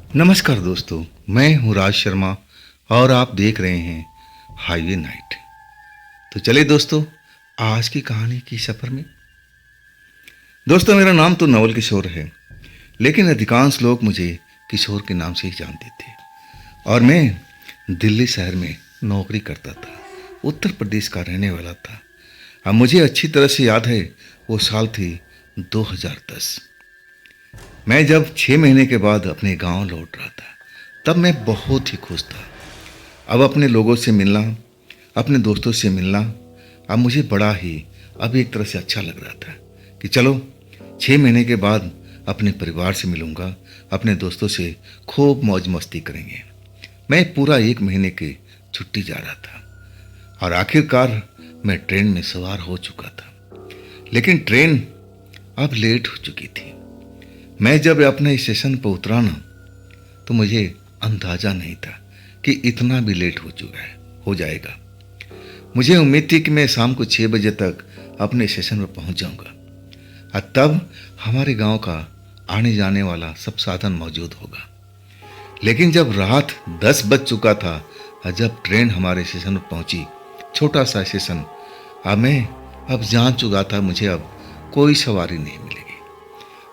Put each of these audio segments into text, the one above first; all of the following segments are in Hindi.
नमस्कार दोस्तों, मैं हूं राज शर्मा और आप देख रहे हैं हाईवे नाइट। तो चलिए दोस्तों, आज की कहानी की सफ़र में। दोस्तों, मेरा नाम तो नवल किशोर है, लेकिन अधिकांश लोग मुझे किशोर के नाम से ही जानते थे। और मैं दिल्ली शहर में नौकरी करता था, उत्तर प्रदेश का रहने वाला था। अब मुझे अच्छी तरह से याद है, वो साल थी 2010। मैं जब 6 महीने के बाद अपने गांव लौट रहा था, तब मैं बहुत ही खुश था। अब अपने लोगों से मिलना, अपने दोस्तों से मिलना, अब मुझे बड़ा ही अब एक तरह से अच्छा लग रहा था कि चलो 6 महीने के बाद अपने परिवार से मिलूंगा, अपने दोस्तों से खूब मौज मस्ती करेंगे। मैं पूरा 1 महीने की छुट्टी जा रहा था और आखिरकार मैं ट्रेन में सवार हो चुका था। लेकिन ट्रेन अब लेट हो चुकी थी। मैं जब अपने स्टेशन पर उतरा ना, तो मुझे अंदाज़ा नहीं था कि इतना भी लेट हो जाएगा। मुझे उम्मीद थी कि मैं शाम को 6 बजे तक अपने स्टेशन पर पहुंच जाऊंगा और तब हमारे गांव का आने जाने वाला सब साधन मौजूद होगा। लेकिन जब रात 10 बज चुका था और जब ट्रेन हमारे स्टेशन पर पहुंची, छोटा सा स्टेशन, मैं अब जान चुका था मुझे अब कोई सवारी नहीं मिलेगी।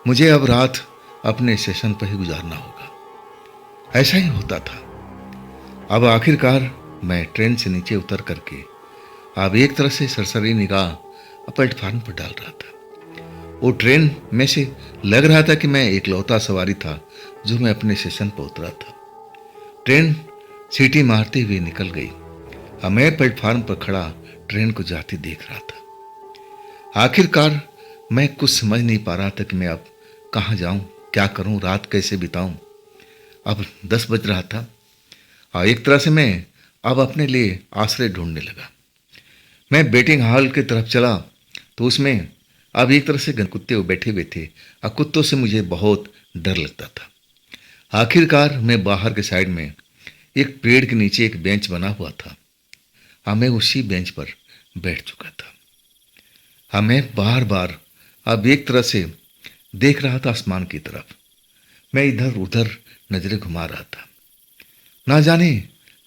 मुझे अब रात अपने स्टेशन पर ही गुजारना होगा। ऐसा ही होता था। अब आखिरकार मैं ट्रेन से नीचे उतर करके अब एक तरह से सरसरी निगाह प्लेटफार्म पर डाल रहा था। वो ट्रेन में से लग रहा था कि मैं एकलौता सवारी था जो मैं अपने स्टेशन पर उतरा था। ट्रेन सीटी मारते हुए निकल गई। अब मैं प्लेटफार्म पर खड़ा ट्रेन को जाती देख रहा था। आखिरकार मैं कुछ समझ नहीं पा रहा था कि मैं अब कहाँ जाऊं, क्या करूं, रात कैसे बिताऊं। अब 10 बज रहा था और एक तरह से मैं अब अपने लिए आश्रय ढूंढने लगा। मैं वेटिंग हॉल की तरफ चला तो उसमें अब एक तरह से कुत्ते बैठे हुए थे और कुत्तों से मुझे बहुत डर लगता था। आखिरकार मैं बाहर के साइड में एक पेड़ के नीचे एक बेंच बना हुआ था। मैं उसी बेंच पर बैठ चुका था। मैं बार बार अब एक तरह से देख रहा था आसमान की तरफ। मैं इधर उधर नजरें घुमा रहा था। ना जाने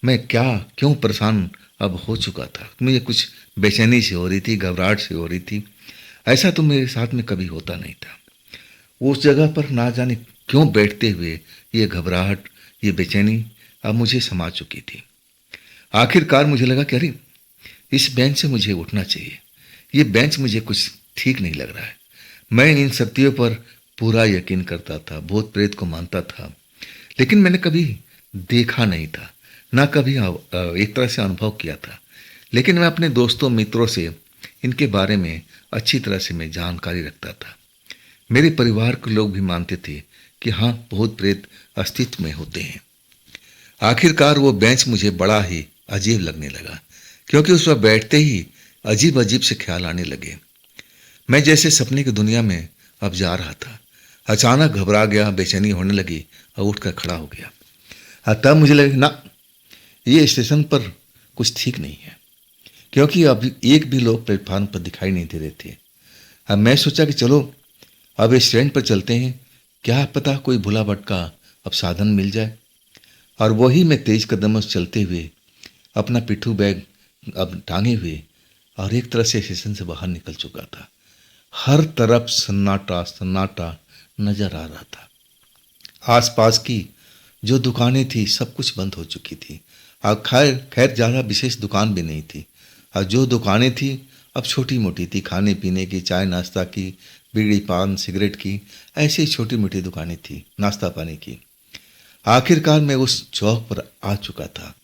मैं क्या क्यों परेशान अब हो चुका था। मुझे कुछ बेचैनी सी हो रही थी, घबराहट सी हो रही थी। ऐसा तो मेरे साथ में कभी होता नहीं था। उस जगह पर ना जाने क्यों बैठते हुए ये घबराहट, ये बेचैनी अब मुझे समा चुकी थी। आखिरकार मुझे लगा कि अरे, इस बेंच से मुझे उठना चाहिए। ये बेंच मुझे कुछ ठीक नहीं लग रहा है। मैं इन शक्तियों पर पूरा यकीन करता था, भूत प्रेत को मानता था, लेकिन मैंने कभी देखा नहीं था, ना कभी एक तरह से अनुभव किया था। लेकिन मैं अपने दोस्तों मित्रों से इनके बारे में अच्छी तरह से मैं जानकारी रखता था। मेरे परिवार के लोग भी मानते थे कि हाँ, भूत प्रेत अस्तित्व में होते हैं। आखिरकार वो बेंच मुझे बड़ा ही अजीब लगने लगा, क्योंकि उस पर बैठते ही अजीब अजीब से ख्याल आने लगे। मैं जैसे सपने की दुनिया में अब जा रहा था। अचानक घबरा गया, बेचैनी होने लगी और उठकर खड़ा हो गया। तब मुझे लगा ना, ये स्टेशन पर कुछ ठीक नहीं है, क्योंकि अब एक भी लोग प्लेटफार्म पर दिखाई नहीं दे रहे थे। अब मैं सोचा कि चलो अब इस ट्रेन पर चलते हैं, क्या पता कोई भुला भटका अब साधन मिल जाए। और वही मैं तेज कदमों से चलते हुए अपना पिट्ठू बैग अब टांगे हुए और एक तरह से स्टेशन से बाहर निकल चुका था। हर तरफ सन्नाटा सन्नाटा नजर आ रहा था। आसपास की जो दुकानें थी सब कुछ बंद हो चुकी थी। और खैर खैर ज़्यादा विशेष दुकान भी नहीं थी। और जो दुकानें थी अब छोटी मोटी थी, खाने पीने की, चाय नाश्ता की, बीड़ी पान सिगरेट की, ऐसी छोटी मोटी दुकानें थी नाश्ता पानी की। आखिरकार मैं उस चौक पर आ चुका था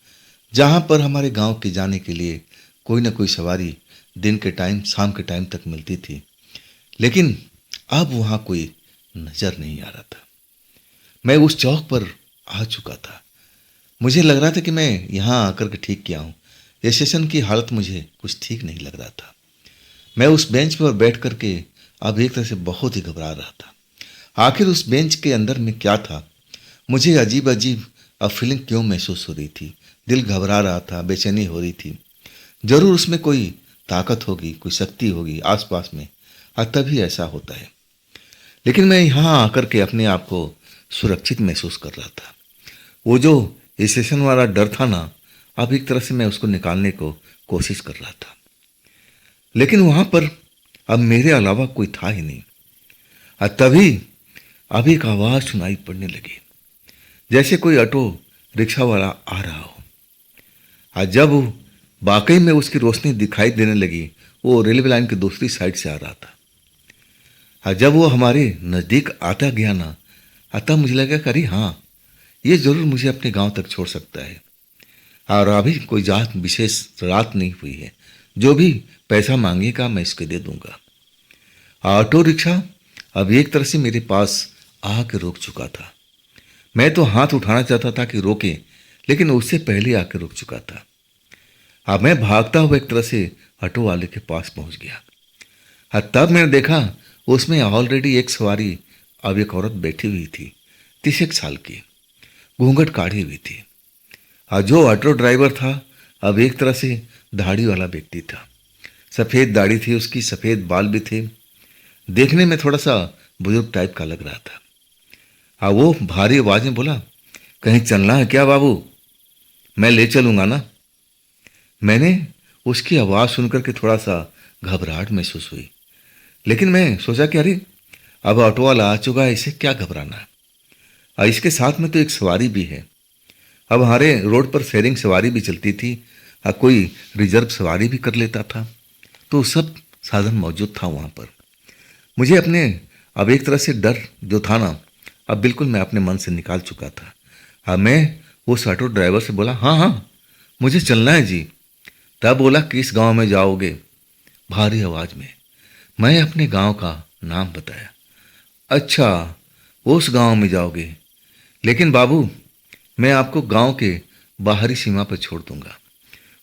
जहाँ पर हमारे गांव के जाने के लिए कोई ना कोई सवारी दिन के टाइम, शाम के टाइम तक मिलती थी। लेकिन अब वहाँ कोई नजर नहीं आ रहा था। मैं उस चौक पर आ चुका था। मुझे लग रहा था कि मैं यहाँ आकर के ठीक किया हूँ। स्टेशन की हालत मुझे कुछ ठीक नहीं लग रहा था। मैं उस बेंच पर बैठ करके अब एक तरह से बहुत ही घबरा रहा था। आखिर उस बेंच के अंदर में क्या था? मुझे अजीब अजीब अब फीलिंग क्यों महसूस हो रही थी? दिल घबरा रहा था, बेचैनी हो रही थी। जरूर उसमें कोई ताकत होगी, कोई शक्ति होगी आसपास में, और तभी ऐसा होता है। लेकिन मैं यहाँ आकर के अपने आप को सुरक्षित महसूस कर रहा था। वो जो स्टेशन वाला डर था ना, अब एक तरह से मैं उसको निकालने को कोशिश कर रहा था। लेकिन वहां पर अब मेरे अलावा कोई था ही नहीं। और तभी अब एक आवाज सुनाई पड़ने लगी, जैसे कोई ऑटो रिक्शा वाला आ रहा हो। और जब वो वाकई में उसकी रोशनी दिखाई देने लगी, वो रेलवे लाइन की दूसरी साइड से आ रहा था। और जब वो हमारे नज़दीक आता गया ना, तब मुझे लगा कि अरे हाँ, ये जरूर मुझे अपने गांव तक छोड़ सकता है। और अभी कोई जात विशेष रात नहीं हुई है, जो भी पैसा मांगेगा मैं इसके दे दूंगा। ऑटो रिक्शा अब एक तरह से मेरे पास आके रोक चुका था। मैं तो हाथ उठाना चाहता था कि रोके, लेकिन उससे पहले आके रुक चुका था। अब मैं भागता हुआ एक तरह से ऑटो वाले के पास पहुंच गया। और तब मैंने देखा उसमें ऑलरेडी एक सवारी, अब एक औरत बैठी हुई थी, 30 साल की, घूंघट काढ़ी हुई थी। और जो ऑटो ड्राइवर था अब एक तरह से दाढ़ी वाला व्यक्ति था। सफ़ेद दाढ़ी थी उसकी, सफ़ेद बाल भी थे, देखने में थोड़ा सा बुजुर्ग टाइप का लग रहा था। हाँ, वो भारी आवाज में बोला, कहीं चलना है क्या बाबू? मैं ले चलूंगा ना। मैंने उसकी आवाज़ सुनकर के थोड़ा सा घबराहट महसूस हुई, लेकिन मैं सोचा कि अरे अब ऑटो वाला आ चुका है, इसे क्या घबराना है। और इसके साथ में तो एक सवारी भी है। अब हमारे रोड पर शेयरिंग सवारी भी चलती थी, और कोई रिजर्व सवारी भी कर लेता था, तो सब साधन मौजूद था वहाँ पर। मुझे अपने अब एक तरह से डर जो था ना, अब बिल्कुल मैं अपने मन से निकाल चुका था। अब मैं उस ऑटो ड्राइवर से बोला, हाँ हाँ मुझे चलना है जी। तब बोला, किस गांव में जाओगे? भारी आवाज़ में मैं अपने गांव का नाम बताया। अच्छा, उस गांव में जाओगे, लेकिन बाबू मैं आपको गांव के बाहरी सीमा पर छोड़ दूंगा,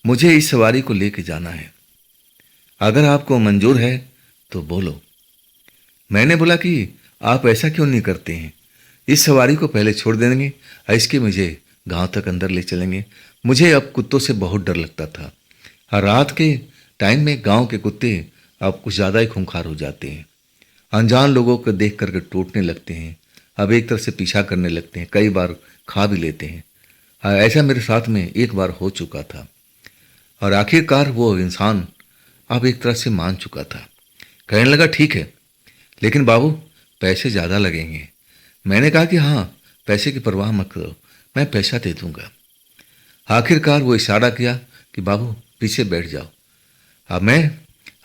मुझे इस सवारी को लेके जाना है, अगर आपको मंजूर है तो बोलो। मैंने बोला कि आप ऐसा क्यों नहीं करते हैं, इस सवारी को पहले छोड़ देंगे और इसके मुझे गांव तक अंदर ले चलेंगे। मुझे अब कुत्तों से बहुत डर लगता था, और रात के टाइम में गांव के कुत्ते अब कुछ ज़्यादा ही खूंखार हो जाते हैं, अनजान लोगों को देख करके टूटने लगते हैं, अब एक तरह से पीछा करने लगते हैं, कई बार खा भी लेते हैं। ऐसा मेरे साथ में एक बार हो चुका था, और आखिरकार वो इंसान अब एक तरह से मान चुका था। कहने लगा, ठीक है, लेकिन बाबू पैसे ज़्यादा लगेंगे। मैंने कहा कि हाँ, पैसे की परवाह मत करो, मैं पैसा दे दूंगा। आखिरकार वो इशारा किया कि बाबू पीछे बैठ जाओ।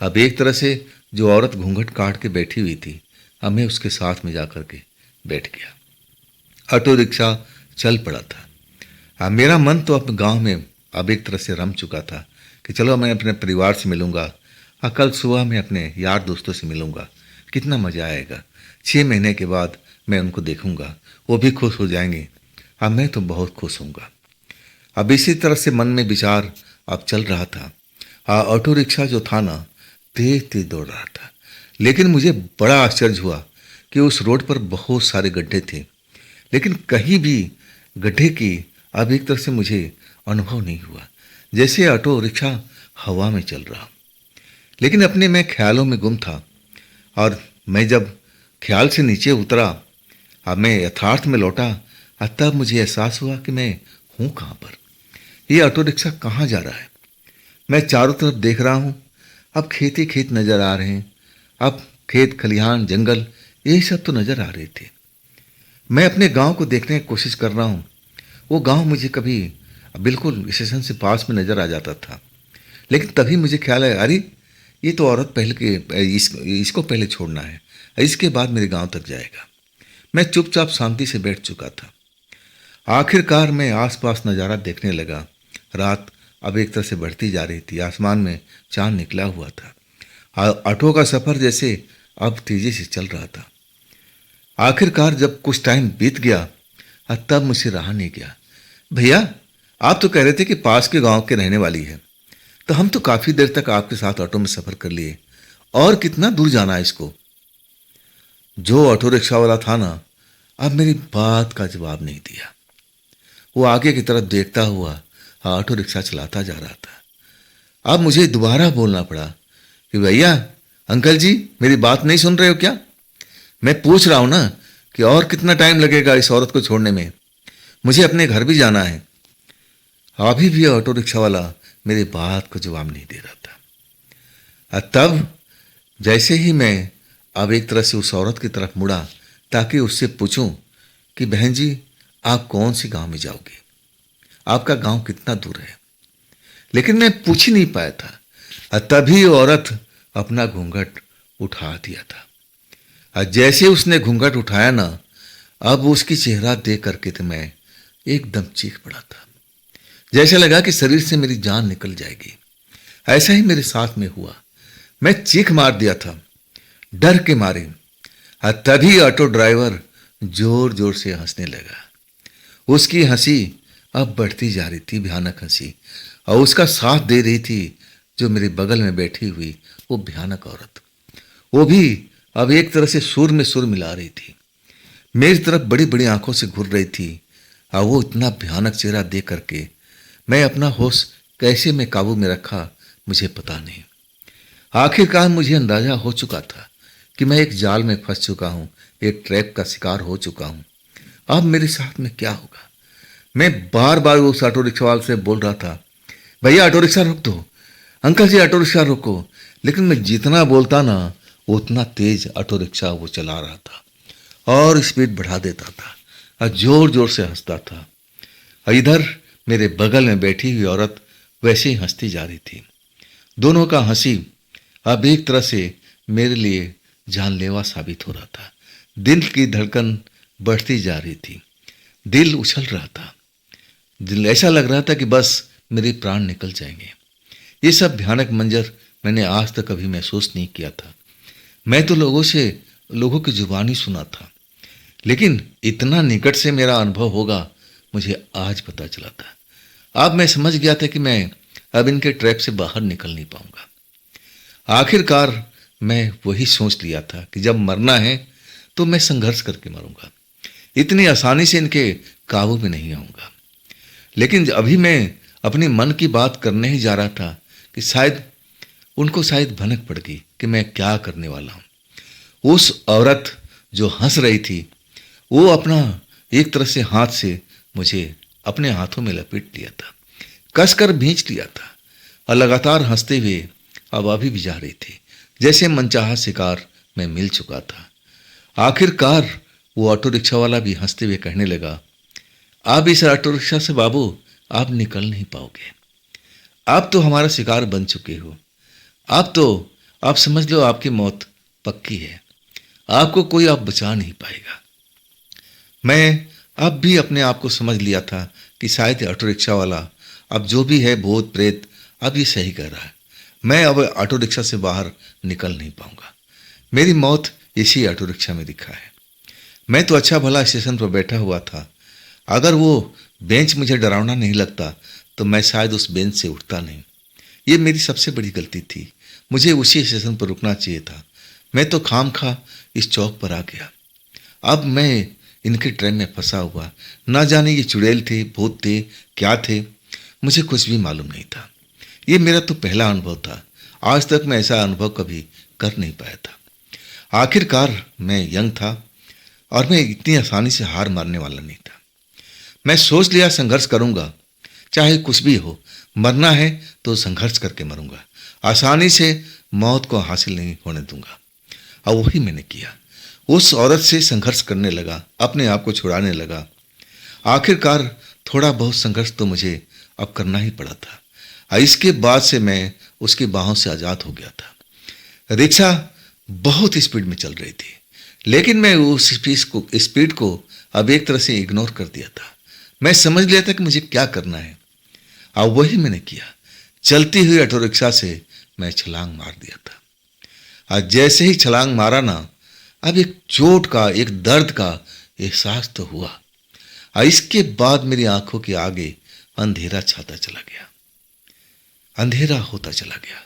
अब एक तरह से जो औरत घूंघट काट के बैठी हुई थी, अब मैं उसके साथ में जा कर के बैठ गया। ऑटो रिक्शा चल पड़ा था। अब मेरा मन तो अपने गांव में अब एक तरह से रम चुका था कि चलो मैं अपने परिवार से मिलूंगा, और कल सुबह मैं अपने यार दोस्तों से मिलूंगा, कितना मज़ा आएगा। 6 महीने के बाद मैं उनको देखूंगा, वो भी खुश हो जाएंगे, अब मैं तो बहुत खुश होऊंगा। अब इसी तरह से मन में विचार अब चल रहा था। ऑटो रिक्शा जो था ना, तेज तेज दौड़ रहा था, लेकिन मुझे बड़ा आश्चर्य हुआ कि उस रोड पर बहुत सारे गड्ढे थे, लेकिन कहीं भी गड्ढे की अब एक तरह से मुझे अनुभव नहीं हुआ, जैसे ऑटो रिक्शा हवा में चल रहा। लेकिन अपने मैं ख्यालों में गुम था, और मैं जब ख्याल से नीचे उतरा, अब मैं यथार्थ में लौटा, तब मुझे एहसास हुआ कि मैं हूँ कहाँ पर, ये ऑटो रिक्शा कहाँ जा रहा है। मैं चारों तरफ देख रहा हूँ, अब खेत ही खेत नज़र आ रहे हैं, अब खेत खलिहान जंगल यही सब तो नज़र आ रहे थे। मैं अपने गांव को देखने की कोशिश कर रहा हूँ। वो गांव मुझे कभी बिल्कुल स्टेशन से पास में नज़र आ जाता था, लेकिन तभी मुझे ख्याल आया, अरे ये तो औरत पहले के इसको पहले छोड़ना है, इसके बाद मेरे गांव तक जाएगा। मैं चुपचाप शांति से बैठ चुका था। आखिरकार मैं आसपास नज़ारा देखने लगा। रात अब एक तरह से बढ़ती जा रही थी, आसमान में चांद निकला हुआ था। ऑटो का सफ़र जैसे अब तेज़ी से चल रहा था। आखिरकार जब कुछ टाइम बीत गया, तब मुझे रहा नहीं गया। भैया, आप तो कह रहे थे कि पास के गांव के रहने वाली है, तो हम तो काफ़ी देर तक आपके साथ ऑटो में सफ़र कर लिए, और कितना दूर जाना है इसको? जो ऑटो रिक्शा वाला था ना, अब मेरी बात का जवाब नहीं दिया। वो आगे की तरफ देखता हुआ ऑटो रिक्शा चलाता जा रहा था। अब मुझे दोबारा बोलना पड़ा कि भैया, अंकल जी, मेरी बात नहीं सुन रहे हो क्या? मैं पूछ रहा हूं ना कि और कितना टाइम लगेगा इस औरत को छोड़ने में। मुझे अपने घर भी जाना है। अभी भी ऑटो रिक्शा वाला मेरी बात को जवाब नहीं दे रहा था। तब जैसे ही मैं अब एक तरह से उस औरत की तरफ मुड़ा ताकि उससे पूछूं कि बहन जी, आप कौन सी गांव में जाओगे, आपका गांव कितना दूर है, लेकिन मैं पूछ ही नहीं पाया था। तभी औरत अपना घूंघट उठा दिया था। जैसे उसने घूंघट उठाया ना, अब उसकी चेहरा देख करके तो मैं एकदम चीख पड़ा था। जैसे लगा कि शरीर से मेरी जान निकल जाएगी। ऐसा ही मेरे साथ में हुआ। मैं चीख मार दिया था डर के मारे। तभी ऑटो ड्राइवर जोर जोर से हंसने लगा। उसकी हंसी अब बढ़ती जा रही थी, भयानक हंसी, और उसका साथ दे रही थी जो मेरे बगल में बैठी हुई वो भयानक औरत। वो भी अब एक तरह से सुर में सुर मिला रही थी, मेरी तरफ बड़ी बड़ी आंखों से घूर रही थी। और वो इतना भयानक चेहरा देख करके मैं अपना होश कैसे में काबू में रखा मुझे पता नहीं। आखिरकार मुझे अंदाजा हो चुका था कि मैं एक जाल में फंस चुका हूं, एक ट्रैप का शिकार हो चुका हूं। अब मेरे साथ में क्या होगा। मैं बार बार उस ऑटो रिक्शा वाले से बोल रहा था, भैया ऑटो रिक्शा रोक दो, अंकल जी ऑटो रिक्शा रोको। लेकिन मैं जितना बोलता ना उतना तेज ऑटो रिक्शा वो चला रहा था और स्पीड बढ़ा देता था और जोर जोर से हंसता था। और इधर मेरे बगल में बैठी हुई औरत वैसे ही हंसती जा रही थी। दोनों का हंसी अब एक तरह से मेरे लिए जानलेवा साबित हो रहा था। दिल की धड़कन बढ़ती जा रही थी, दिल उछल रहा था, दिल ऐसा लग रहा था कि बस मेरे प्राण निकल जाएंगे। ये सब भयानक मंजर मैंने आज तक कभी महसूस नहीं किया था। मैं तो लोगों की जुबानी सुना था, लेकिन इतना निकट से मेरा अनुभव होगा मुझे आज पता चला था। अब मैं समझ गया था कि मैं अब इनके ट्रैप से बाहर निकल नहीं पाऊंगा। आखिरकार मैं वही सोच लिया था कि जब मरना है तो मैं संघर्ष करके मरूंगा, इतनी आसानी से इनके काबू में नहीं आऊंगा। लेकिन अभी मैं अपने मन की बात करने ही जा रहा था कि शायद भनक पड़ गई कि मैं क्या करने वाला हूं। उस औरत जो हंस रही थी वो अपना एक तरह से हाथ से मुझे अपने हाथों में लपेट लिया था, कसकर भींच लिया था और लगातार हंसते हुए अब अभी भी जा रही थी, जैसे मनचाहा शिकार मैं मिल चुका था। आखिरकार वो ऑटो रिक्शा वाला भी हंसते हुए कहने लगा, आप इस ऑटो रिक्शा से बाबू आप निकल नहीं पाओगे, आप तो हमारा शिकार बन चुके हो। आप समझ लो आपकी मौत पक्की है, आपको कोई आप बचा नहीं पाएगा। मैं अब भी अपने आप को समझ लिया था कि शायद ऑटो रिक्शा वाला अब जो भी है भूत प्रेत अब ये सही कर रहा है। मैं अब ऑटो रिक्शा से बाहर निकल नहीं पाऊंगा, मेरी मौत इसी ऑटो रिक्शा में दिखा है। मैं तो अच्छा भला स्टेशन पर बैठा हुआ था, अगर वो बेंच मुझे डरावना नहीं लगता तो मैं शायद उस बेंच से उठता नहीं। ये मेरी सबसे बड़ी गलती थी, मुझे उसी स्टेशन पर रुकना चाहिए था। मैं तो खामखा इस चौक पर आ गया। अब मैं इनके ट्रेन में फंसा हुआ, ना जाने ये चुड़ैल थे, भूत थे, क्या थे, मुझे कुछ भी मालूम नहीं था। ये मेरा तो पहला अनुभव था, आज तक मैं ऐसा अनुभव कभी कर नहीं पाया था। आखिरकार मैं यंग था और मैं इतनी आसानी से हार मारने वाला नहीं था। मैं सोच लिया संघर्ष करूंगा, चाहे कुछ भी हो, मरना है तो संघर्ष करके मरूंगा, आसानी से मौत को हासिल नहीं होने दूंगा। और वही मैंने किया, उस औरत से संघर्ष करने लगा, अपने आप को छुड़ाने लगा। आखिरकार थोड़ा बहुत संघर्ष तो मुझे अब करना ही पड़ा था और इसके बाद से मैं उसकी बाहों से आज़ाद हो गया था। रिक्शा बहुत स्पीड में चल रही थी, लेकिन मैं उस स्पीड को अब एक तरह से इग्नोर कर दिया था। मैं समझ लिया था कि मुझे क्या करना है और वही मैंने किया। चलती हुई ऑटो रिक्शा से मैं छलांग मार दिया था और जैसे ही छलांग मारा ना, अब एक चोट का, एक दर्द का एहसास तो हुआ और इसके बाद मेरी आंखों के आगे अंधेरा छाता चला गया, अंधेरा होता चला गया।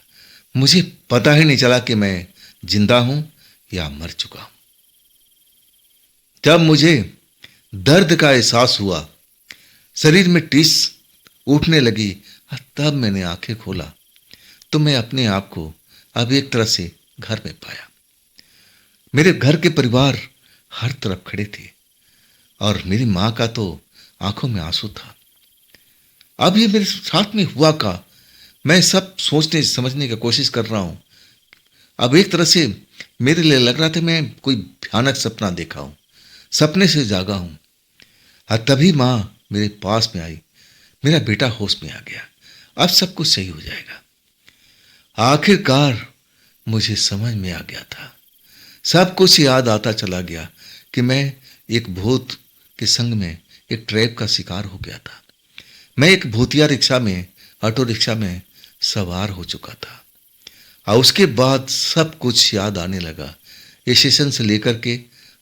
मुझे पता ही नहीं चला कि मैं जिंदा हूं या मर चुका हूं। जब मुझे दर्द का एहसास हुआ, शरीर में टीस उठने लगी, तब मैंने आंखें खोला तो मैं अपने आप को अब एक तरह से घर में पाया। मेरे घर के परिवार हर तरफ खड़े थे और मेरी माँ का तो आंखों में आंसू था। अब ये मेरे साथ में हुआ का, मैं सब सोचने समझने की कोशिश कर रहा हूं। अब एक तरह से मेरे लिए लग रहा था मैं कोई भयानक सपना देखा हूं, सपने से जागा हूं। तभी माँ मेरे पास में आई, मेरा बेटा होश में आ गया, अब सब कुछ सही हो जाएगा। आखिरकार मुझे समझ में आ गया था, सब कुछ याद आता चला गया कि मैं एक भूत के संग में एक ट्रैप का शिकार हो गया था। मैं एक भूतिया रिक्शा में, ऑटो रिक्शा में सवार हो चुका था। और उसके बाद सब कुछ याद आने लगा, ये स्टेशन से लेकर के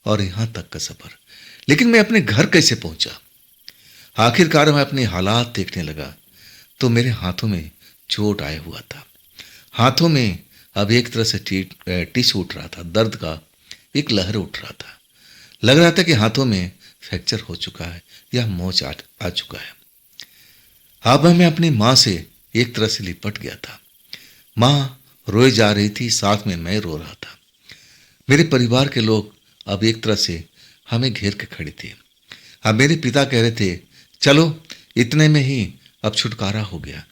और यहाँ तक का सफर। लेकिन मैं अपने घर कैसे पहुंचा? आखिरकार मैं अपने हालात देखने लगा तो मेरे हाथों में चोट आया हुआ था। हाथों में अब एक तरह से टिश उठ रहा था, दर्द का एक लहर उठ रहा था। लग रहा था कि हाथों में फ्रैक्चर हो चुका है या मोच आ चुका है। अब मैं अपनी माँ से एक तरह से लिपट गया था। माँ रोए जा रही थी, साथ में मैं रो रहा था। मेरे परिवार के लोग अब एक तरह से हमें घेर के खड़े थे। अब मेरे पिता कह रहे थे, चलो इतने में ही अब छुटकारा हो गया,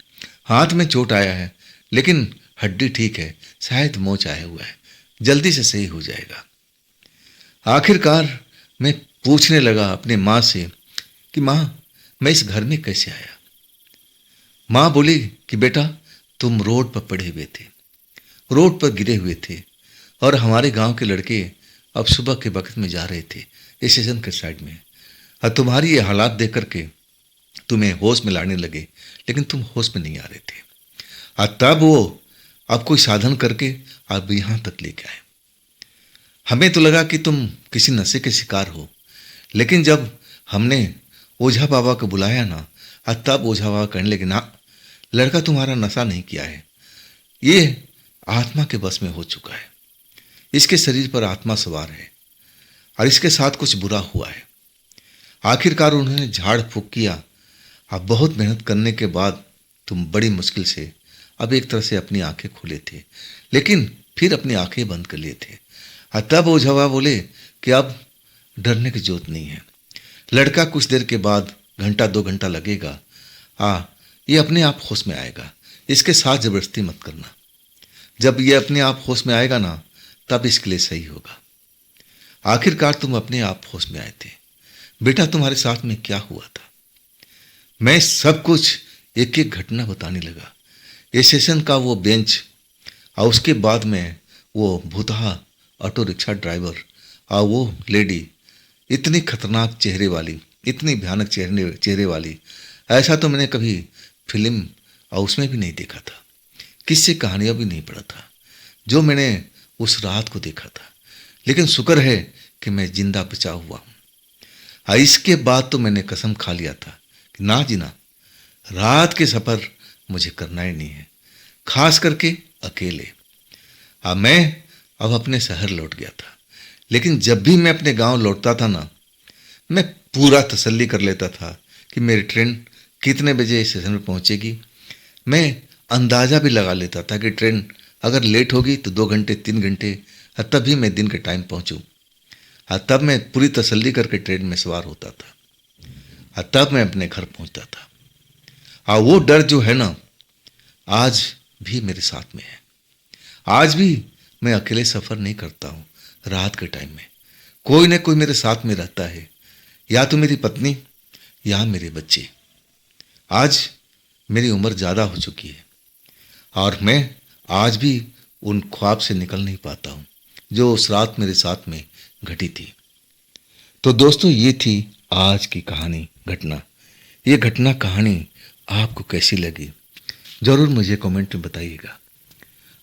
हाथ में चोट आया है लेकिन हड्डी ठीक है, शायद मोच आया हुआ है, जल्दी से सही हो जाएगा। आखिरकार मैं पूछने लगा अपने माँ से कि माँ मैं इस घर में कैसे आया? माँ बोली कि बेटा तुम रोड पर पड़े हुए थे, रोड पर गिरे हुए थे और हमारे गांव के लड़के अब सुबह के वक्त में जा रहे थे स्टेशन के साइड में, और तुम्हारी ये हालात देख करके तुम्हें होश में लाने लगे, लेकिन तुम होश में नहीं आ रहे थे। और तब वो अब कोई साधन करके अब यहाँ तक लेके आए। हमें तो लगा कि तुम किसी नशे के शिकार हो, लेकिन जब हमने ओझा बाबा को बुलाया ना, तब ओझा बाबा कहने लगे ना, लड़का तुम्हारा नशा नहीं किया है, ये आत्मा के बस में हो चुका है, इसके शरीर पर आत्मा सवार है और इसके साथ कुछ बुरा हुआ है। आखिरकार उन्होंने झाड़ फूक किया। अब बहुत मेहनत करने के बाद तुम बड़ी मुश्किल से अब एक तरह से अपनी आंखें खोले थे, लेकिन फिर अपनी आंखें बंद कर लिए थे। और तब ओझा बाबा बोले कि अब डरने की जरूरत नहीं है, लड़का कुछ देर के बाद, घंटा 2 घंटा लगेगा, ये अपने आप होश में आएगा, इसके साथ जबरदस्ती मत करना। जब ये अपने आप होश में आएगा ना, तब इसके लिए सही होगा। आखिरकार तुम अपने आप होश में आए थे। बेटा तुम्हारे साथ में क्या हुआ था? मैं सब कुछ एक एक घटना बताने लगा। स्टेशन का वो बेंच, और उसके बाद में वो भूतहा ऑटो रिक्शा ड्राइवर, और वो लेडी, इतनी खतरनाक चेहरे वाली, इतनी भयानक चेहरे वाली, ऐसा तो मैंने कभी फिल्म और उसमें भी नहीं देखा था, किससे कहानियाँ भी नहीं पढ़ा था जो मैंने उस रात को देखा था। लेकिन शुक्र है कि मैं जिंदा बचा हुआ हूँ। इसके बाद तो मैंने कसम खा लिया था कि ना जी ना, रात के सफ़र मुझे करना ही नहीं है, खास करके अकेले। मैं अब अपने शहर लौट गया था, लेकिन जब भी मैं अपने गांव लौटता था ना, मैं पूरा तसल्ली कर लेता था कि मेरी ट्रेन कितने बजे स्टेशन पर पहुंचेगी। मैं अंदाज़ा भी लगा लेता था कि ट्रेन अगर लेट होगी तो 2 घंटे 3 घंटे, तभी मैं दिन के टाइम पहुंचूं। तब मैं पूरी तसल्ली करके ट्रेन में सवार होता था, तब मैं अपने घर पहुंचता था। वो डर जो है ना, आज भी मेरे साथ में है। आज भी मैं अकेले सफ़र नहीं करता हूँ। रात के टाइम में कोई ना कोई मेरे साथ में रहता है, या तो मेरी पत्नी या मेरे बच्चे। आज मेरी उम्र ज़्यादा हो चुकी है और मैं आज भी उन ख्वाब से निकल नहीं पाता हूँ जो उस रात मेरे साथ में घटी थी। तो दोस्तों, ये थी आज की कहानी, घटना। ये घटना कहानी आपको कैसी लगी ज़रूर मुझे कमेंट में बताइएगा।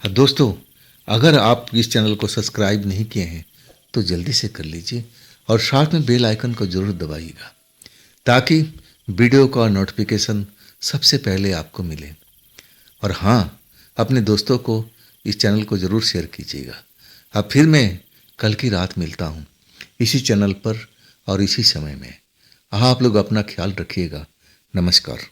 दोस्तों, अगर आप इस चैनल को सब्सक्राइब नहीं किए हैं तो जल्दी से कर लीजिए और साथ में बेल आइकन को ज़रूर दबाइएगा, ताकि वीडियो का नोटिफिकेशन सबसे पहले आपको मिले। और हाँ, अपने दोस्तों को इस चैनल को ज़रूर शेयर कीजिएगा। अब फिर मैं कल की रात मिलता हूँ इसी चैनल पर और इसी समय में। आप लोग अपना ख्याल रखिएगा। नमस्कार।